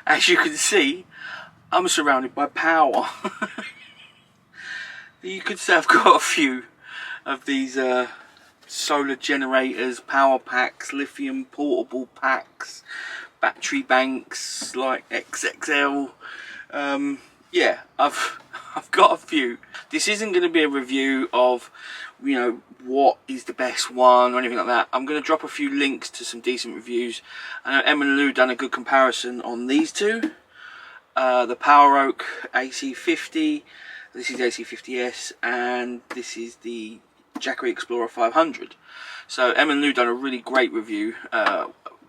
as you can see, I'm surrounded by power. You could say I've got a few of these solar generators, power packs, lithium portable packs, battery banks like XXL. Yeah, I've got a few. This isn't going to be a review of, you know, what is the best one or anything like that. I'm going to drop a few links to some decent reviews. I know Em and Lou done a good comparison on these two. The Poweroak AC50, this is the AC50S, and this is the Jackery Explorer 500. So Em and Lou done a really great review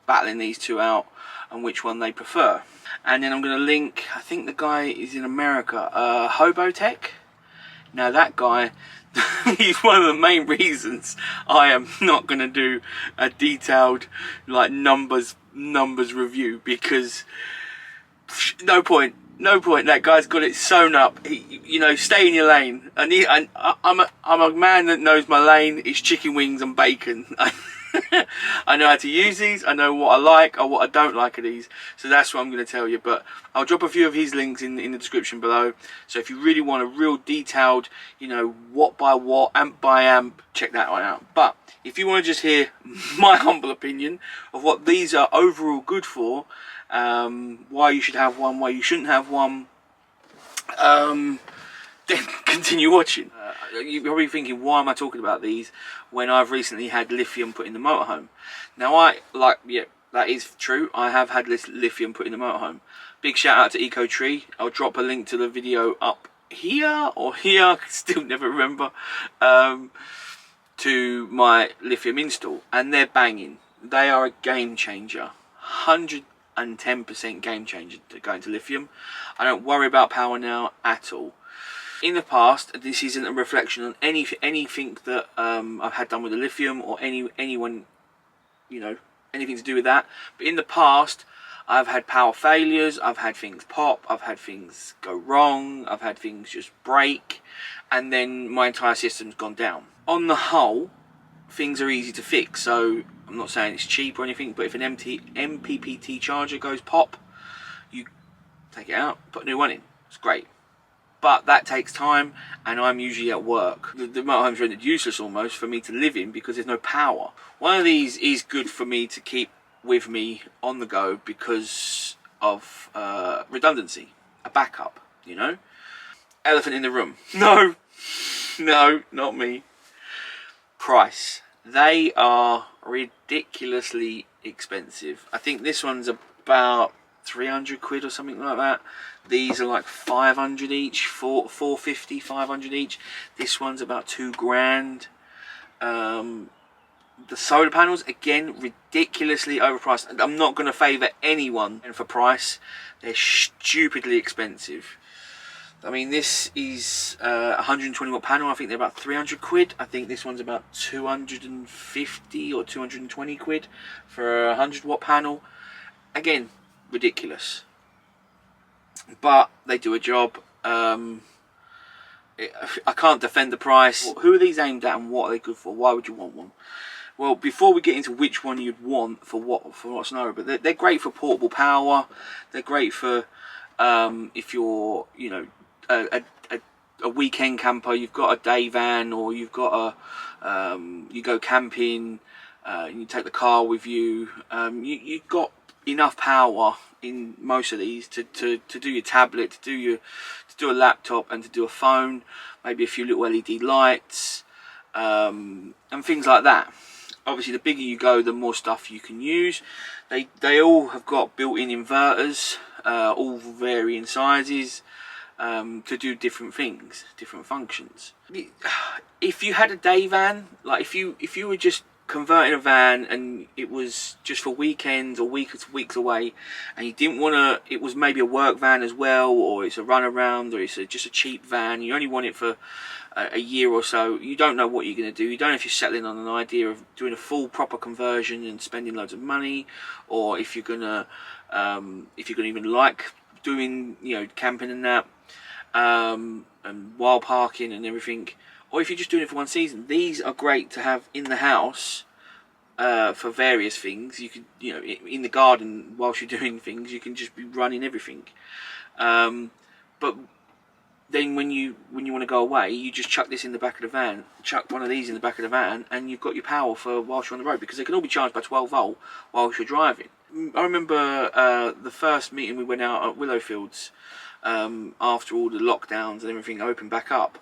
battling these two out and which one they prefer. And then I'm going to link, I think the guy is in America, Hobotech. Now that guy, he's one of the main reasons I am not going to do a detailed like numbers review, because no point. That guy's got it sewn up. You know, stay in your lane. And I'm a man that knows my lane. It's chicken wings and bacon. I know how to use these. I know what I like or what I don't like of these. So that's what I'm going to tell you. But I'll drop a few of his links in the description below. So if you really want a real detailed, you know, watt by watt, amp by amp, check that one out. But if you want to just hear my humble opinion of what these are overall good for, why you should have one, why you shouldn't have one, then continue watching. You're probably thinking, why am I talking about these when I've recently had lithium put in the motorhome? Now yeah, that is true. I have had lithium put in the motorhome. Big shout out to EcoTree. I'll drop a link to the video up here or here, I still never remember, to my lithium install, and they're banging. They are a game changer. 110% game changer to go into lithium. I don't worry about power now at all. In the past, this isn't a reflection on anything that I've had done with the lithium or anyone, you know, anything to do with that. But in the past, I've had power failures, I've had things pop, I've had things go wrong, I've had things just break, and then my entire system's gone down. On the whole, things are easy to fix. So I'm not saying it's cheap or anything, but if an MPPT charger goes pop, you take it out, put a new one in. It's great. But that takes time, and I'm usually at work. The motorhome's rendered useless almost for me to live in because there's no power. One of these is good for me to keep with me on the go because of redundancy, a backup, you know. Elephant in the room. No, not me. Price. They are ridiculously expensive. I think this one's about 300 quid or something like that. These are like 500 each, 450, 500 each. This one's about 2 grand. The solar panels, again, ridiculously overpriced. I'm not going to favour anyone for price. They're stupidly expensive. I mean, this is a 120 watt panel. I think they're about 300 quid. I think this one's about 250 or 220 quid for a 100 watt panel. Again, ridiculous. But they do a job. I can't defend the price. Who are these aimed at and what are they good for? Why would you want one? Well, before we get into which one you'd want for what scenario, but they're great for portable power. They're great for if you're, you know, a weekend camper, you've got a day van, or you've got a you go camping, you take the car with you. You've got enough power in most of these to do your tablet, to do a laptop, and to do a phone. Maybe a few little LED lights, and things like that. Obviously, the bigger you go, the more stuff you can use. They all have got built-in inverters, all varying sizes, to do different things, different functions. If you had a day van, like if you were just converting a van and it was just for weekends or weeks away, and you didn't want to, it was maybe a work van as well, or it's a runaround, or it's just a cheap van, you only want it for a year or so, you don't know what you're going to do, you don't know if you're settling on an idea of doing a full proper conversion and spending loads of money, or if you're gonna even like doing, you know, camping and that, and while parking and everything, or if you're just doing it for one season. These are great to have in the house for various things. You could, you know, in the garden whilst you're doing things, you can just be running everything. But then when you want to go away, you just chuck this in the back of the van, chuck one of these in the back of the van, and you've got your power for whilst you're on the road, because they can all be charged by 12 volt whilst you're driving. I remember the first meeting we went out at Willowfields after all the lockdowns and everything opened back up.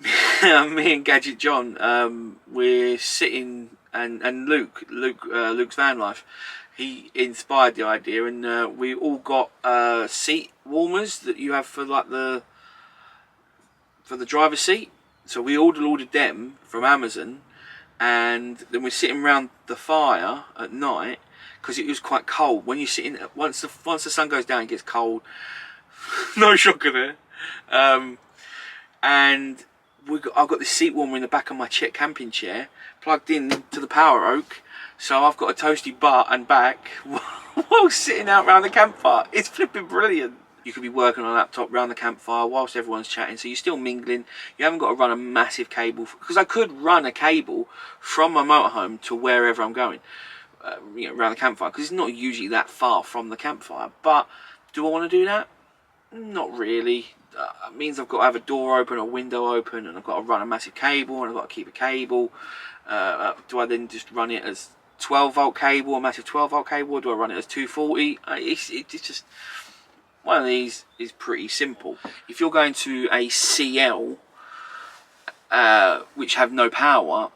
Me and Gadget John, we're sitting, and Luke's van life, he inspired the idea, and we all got seat warmers that you have for like the driver's seat. So we ordered them from Amazon, and then we're sitting around the fire at night because it was quite cold. When you're sitting, once the sun goes down, it gets cold. No shocker there. And I've got this seat warmer in the back of my camping chair plugged in to the Poweroak, so I've got a toasty butt and back while sitting out round the campfire. It's flipping brilliant. You could be working on a laptop round the campfire whilst everyone's chatting, so you're still mingling. You haven't got to run a massive cable, because I could run a cable from my motorhome to wherever I'm going, you know, around the campfire, because it's not usually that far from the campfire. But do I want to do that? Not really. It means I've got to have a door open, a window open, and I've got to run a massive cable, and I've got to keep a cable. Do I then just run it as 12 volt cable, a massive 12 volt cable, or do I run it as 240? It's just, one of these is pretty simple. If you're going to a CL, which have no power,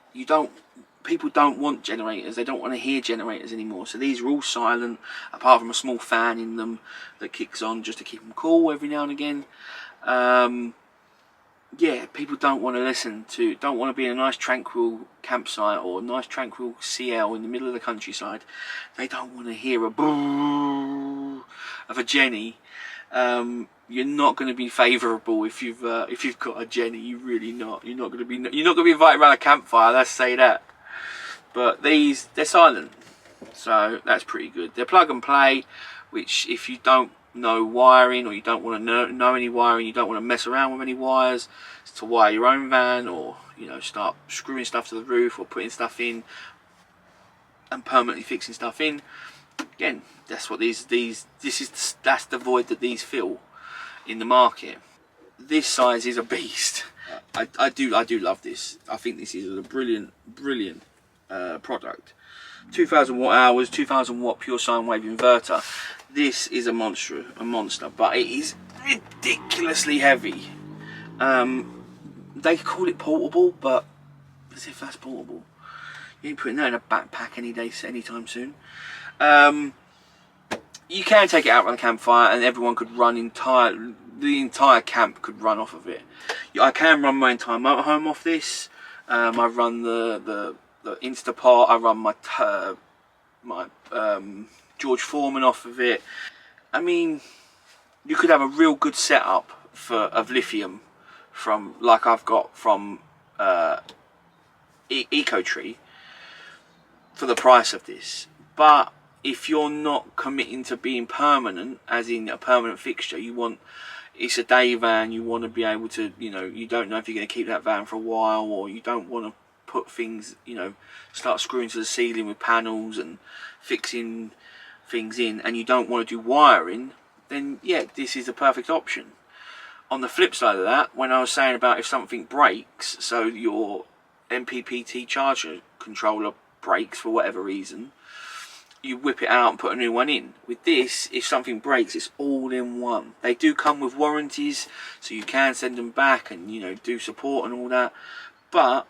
people don't want generators. They don't want to hear generators anymore. So these are all silent, apart from a small fan in them that kicks on just to keep them cool every now and again. Yeah, people don't want to be in a nice tranquil campsite or a nice tranquil CL in the middle of the countryside. They don't want to hear a boo of a Jenny. You're not going to be favourable if you've got a Jenny. You're not going to be invited around a campfire. Let's say that. But they're silent, so that's pretty good. They're plug and play, which if you don't know wiring, or you don't want to know any wiring, you don't want to mess around with any wires to wire your own van, or you know, start screwing stuff to the roof or putting stuff in and permanently fixing stuff in. Again, that's what that's the void that these fill in the market. This size is a beast. I do love this. I think this is a brilliant product. 2000 watt hours, 2000 watt pure sine wave inverter. This is a monster, but it is ridiculously heavy. They call it portable, but as if that's portable. You ain't putting that in a backpack anytime soon. You can take it out on the campfire, and everyone could run the entire camp could run off of it. I can run my entire motorhome off this. I run the Instapot. I run my George Foreman off of it. I mean, you could have a real good setup of lithium from, like I've got from EcoTree, for the price of this. But if you're not committing to being permanent, as in a permanent fixture, it's a day van, you want to be able to, you know, you don't know if you're going to keep that van for a while, or you don't want to put things, you know, start screwing to the ceiling with panels and fixing things in, and you don't want to do wiring, then yeah, this is the perfect option. On the flip side of that, when I was saying about if something breaks, so your MPPT charger controller breaks for whatever reason, you whip it out and put a new one in. With this, if something breaks, it's all in one. They do come with warranties, so you can send them back and, you know, do support and all that, but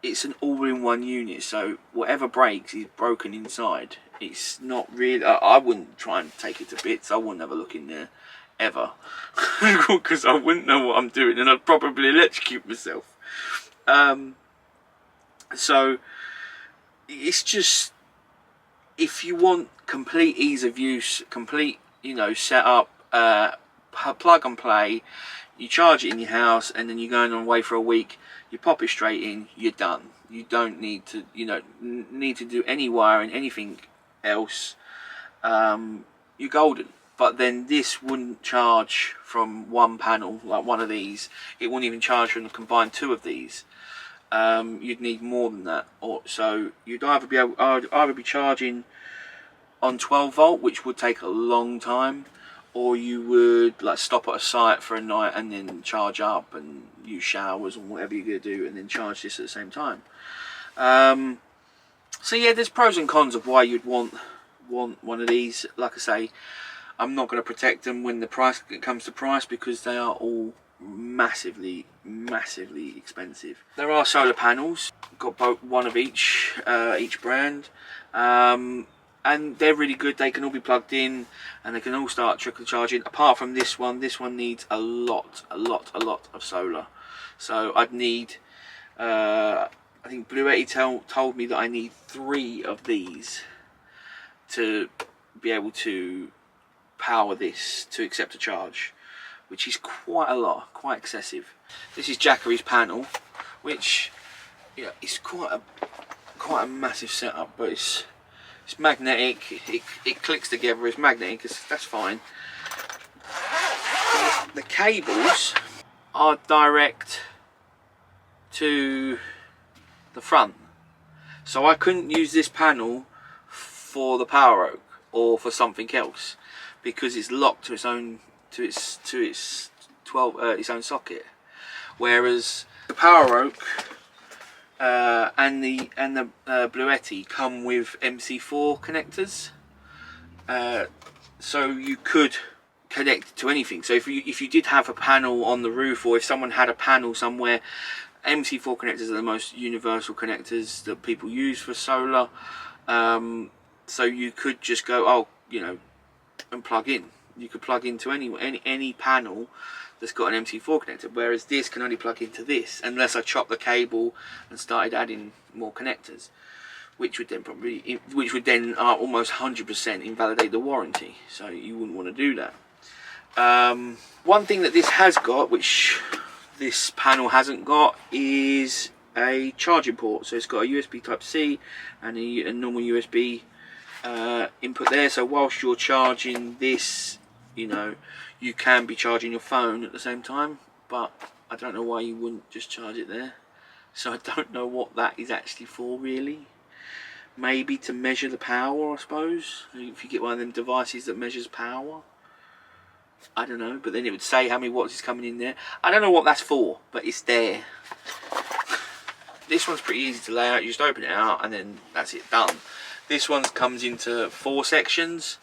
it's an all-in-one unit, so whatever breaks is broken inside. It's not really, I wouldn't try and take it to bits. I wouldn't have a look in there ever, because I wouldn't know what I'm doing, and I'd probably electrocute myself. So it's just, if you want complete ease of use, complete, you know, setup, plug and play, you charge it in your house, and then you're going on away for a week, you pop it straight in, you're done. You don't need to, you know, do any wiring, anything else. You're golden. But then this wouldn't charge from one panel, like one of these. It wouldn't even charge from the combined two of these. you'd need more than that. Or so you'd either be able, I'd either be charging on 12 volt, which would take a long time, or you would like stop at a site for a night and then charge up and use showers and whatever you're going to do, and then charge this at the same time. So yeah, there's pros and cons of why you'd want one of these. Like I say, I'm not going to protect them when the price comes to price, because they are all massively expensive. There are solar panels, got both, one of each brand, and they're really good. They can all be plugged in and they can all start trickle charging. Apart from this one needs a lot of solar. So I'd need, I think Bluetti told me that I need 3 of these to be able to power this to accept a charge, which is quite a lot, quite excessive. This is Jackery's panel, which, yeah, is quite a massive setup, but it's magnetic. It clicks together. It's magnetic. That's fine. The cables are direct to the front, so I couldn't use this panel for the Poweroak or for something else, because it's locked to its own its own socket. Whereas the Poweroak and the Bluetti come with MC4 connectors, so you could connect to anything. So if you did have a panel on the roof, or if someone had a panel somewhere, MC4 connectors are the most universal connectors that people use for solar. So you could just go, oh, you know, and plug in. You could plug into any panel that's got an MC4 connector, whereas this can only plug into this, unless I chop the cable and started adding more connectors, which would then almost 100% invalidate the warranty. So you wouldn't want to do that. One thing that this has got, which this panel hasn't got, is a charging port. So it's got a USB Type C and a normal USB input there. So whilst you're charging this, you know, you can be charging your phone at the same time, but I don't know why you wouldn't just charge it there. So I don't know what that is actually for, really. Maybe to measure the power, I suppose, if you get one of them devices that measures power. I don't know, but then it would say how many watts is coming in there. I don't know what that's for, but it's there. This one's pretty easy to lay out. You just open it out and then that's it, done. This one comes into 4 sections,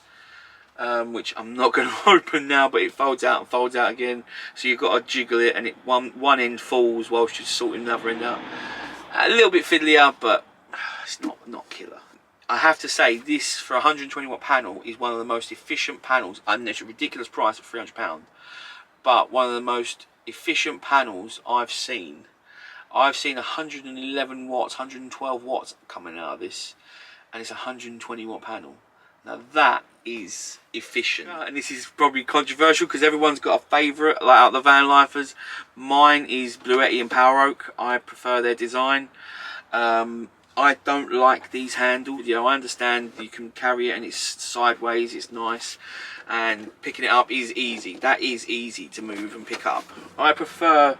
which I'm not going to open now, but it folds out and folds out again. So you've got to jiggle it, and one end falls whilst you're sorting the other end out. A little bit fiddlier, but it's not killer. I have to say, this for a 120 watt panel is one of the most efficient panels. And it's a ridiculous price of £300, but one of the most efficient panels I've seen. I've seen 111 watts, 112 watts coming out of this, and it's a 120 watt panel. Now that is efficient. And this is probably controversial because everyone's got a favourite, like out of the van lifers. Mine is Bluetti and Poweroak. I prefer their design. I don't like these handles. You know, I understand you can carry it and it's sideways, it's nice, and picking it up is easy. That is easy to move and pick up. I prefer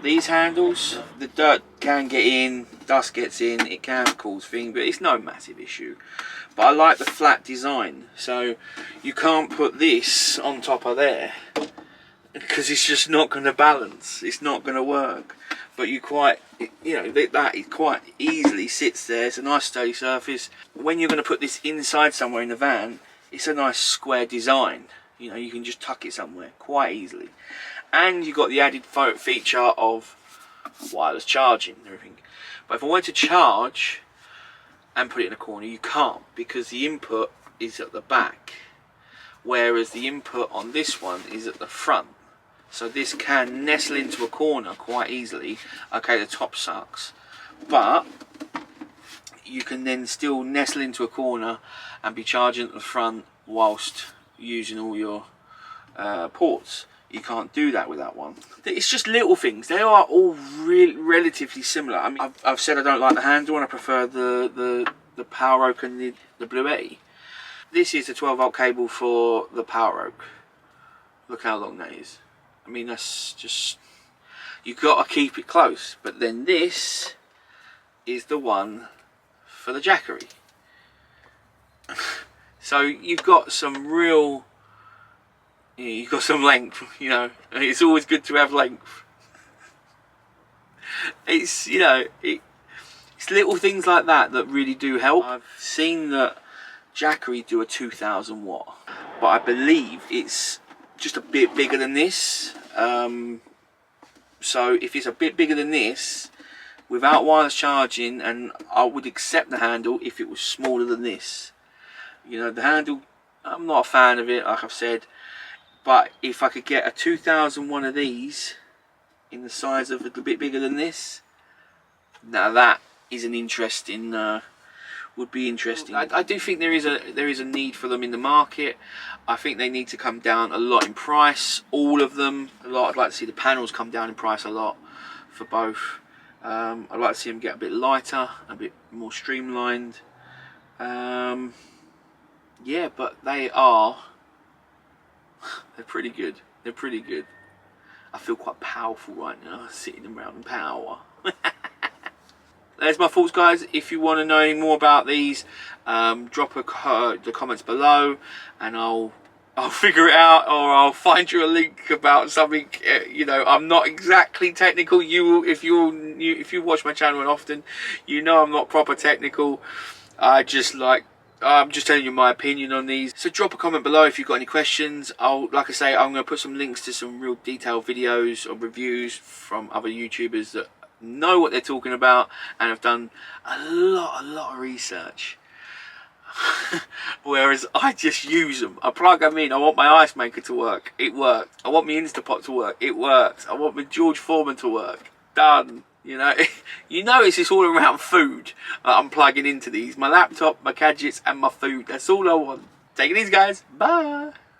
these handles. The dirt can get in, dust gets in, it can cause things, but it's no massive issue. But I like the flat design, so you can't put this on top of there because it's just not going to balance. It's not going to work. But you know, that it quite easily sits there. It's a nice sturdy surface. When you're going to put this inside somewhere in the van, it's a nice square design. You know, you can just tuck it somewhere quite easily. And you've got the added feature of wireless charging and everything. But if I wanted to charge and put it in a corner, you can't, because the input is at the back, whereas the input on this one is at the front. So this can nestle into a corner quite easily. Okay, the top sucks, but you can then still nestle into a corner and be charging at the front whilst using all your ports. You can't do that with that one. It's just little things. They are all relatively similar. I mean, I've said I don't like the handle and I prefer the Poweroak and the Bluetti. This is a 12 volt cable for the Poweroak. Look how long that is. I mean, that's just, you've got to keep it close. But then this is the one for the Jackery. So you've got some real, you've got some length, you know. It's always good to have length. It's, you know, it's little things like that that really do help. I've seen that Jackery do a 2000 watt, but I believe it's just a bit bigger than this. So if it's a bit bigger than this, without wireless charging, and I would accept the handle if it was smaller than this. You know, the handle, I'm not a fan of it, like I've said, but if I could get a 2000 one of these in the size of a bit bigger than this, now that is an interesting, would be interesting. I do think there is a need for them in the market. I think they need to come down a lot in price, all of them a lot. I'd like to see the panels come down in price a lot for both. I'd like to see them get a bit lighter, a bit more streamlined. Yeah, but they're pretty good. They're pretty good. I feel quite powerful right now, sitting around in power. There's my thoughts, guys. If you want to know any more about these, drop the comments below, and I'll figure it out, or I'll find you a link about something. You know, I'm not exactly technical. If you watch my channel often, you know I'm not proper technical. I'm just telling you my opinion on these. So drop a comment below if you've got any questions. Like I say, I'm going to put some links to some real detailed videos or reviews from other YouTubers that know what they're talking about and have done a lot of research. Whereas I just use them. I plug them in. I want my ice maker to work. It worked. I want my Instapot to work. It works. I want my George Foreman to work. Done. You know, you notice it's all around food that I'm plugging into these. My laptop, my gadgets, and my food. That's all I want. Take it easy, guys. Bye.